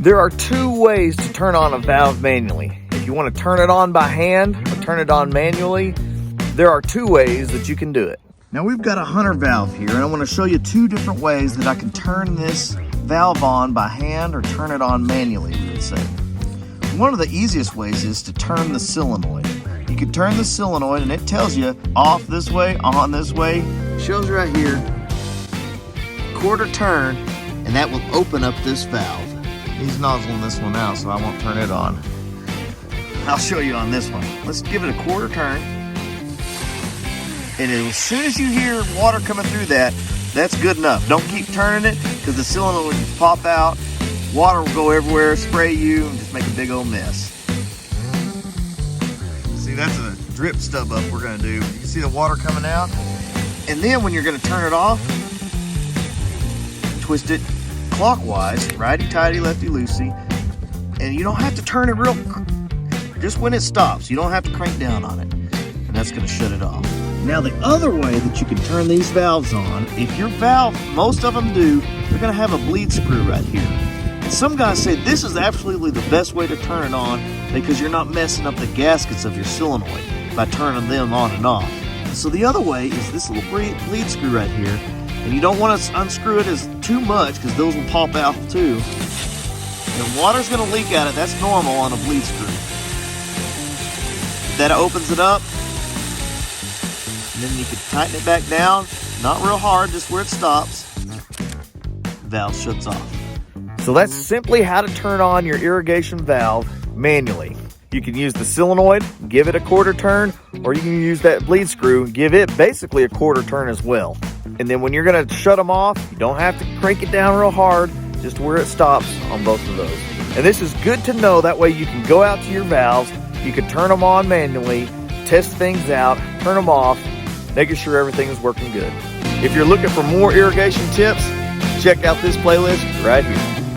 There are two ways to turn on a valve manually. If you want to turn it on by hand or turn it on manually, there are two ways that you can do it. Now we've got a Hunter valve here, and I want to show you two different ways that I can turn this valve on by hand or turn it on manually, we would say. One of the easiest ways is to turn the solenoid. You can turn the solenoid and it tells you off this way, on this way. It shows right here, quarter turn, and that will open up this valve. He's nozzling this one out, so I won't turn it on. I'll show you on this one. Let's give it a quarter turn. And as soon as you hear water coming through that, that's good enough. Don't keep turning it because the solenoid will pop out. Water will go everywhere, spray you, and just make a big old mess. See, that's a drip stub up we're gonna do. You can see the water coming out. And then when you're gonna turn it off, twist it clockwise, righty-tighty, lefty-loosey. And you don't have to turn it just when it stops. You don't have to crank down on it. And that's gonna shut it off. Now the other way that you can turn these valves on, if your valve, most of them do, they're gonna have a bleed screw right here. And some guys say this is absolutely the best way to turn it on because you're not messing up the gaskets of your solenoid by turning them on and off. So the other way is this little bleed screw right here. And you don't want to unscrew it as too much because those will pop out too. And water's gonna leak out of it, that's normal on a bleed screw. That opens it up. And then you can tighten it back down, not real hard, just where it stops. Valve shuts off. So that's simply how to turn on your irrigation valve manually. You can use the solenoid, give it a quarter turn, or you can use that bleed screw, give it basically a quarter turn as well. And then when you're gonna shut them off, you don't have to crank it down real hard, just where it stops on both of those. And this is good to know, that way you can go out to your valves, you can turn them on manually, test things out, turn them off, making sure everything is working good. If you're looking for more irrigation tips, check out this playlist right here.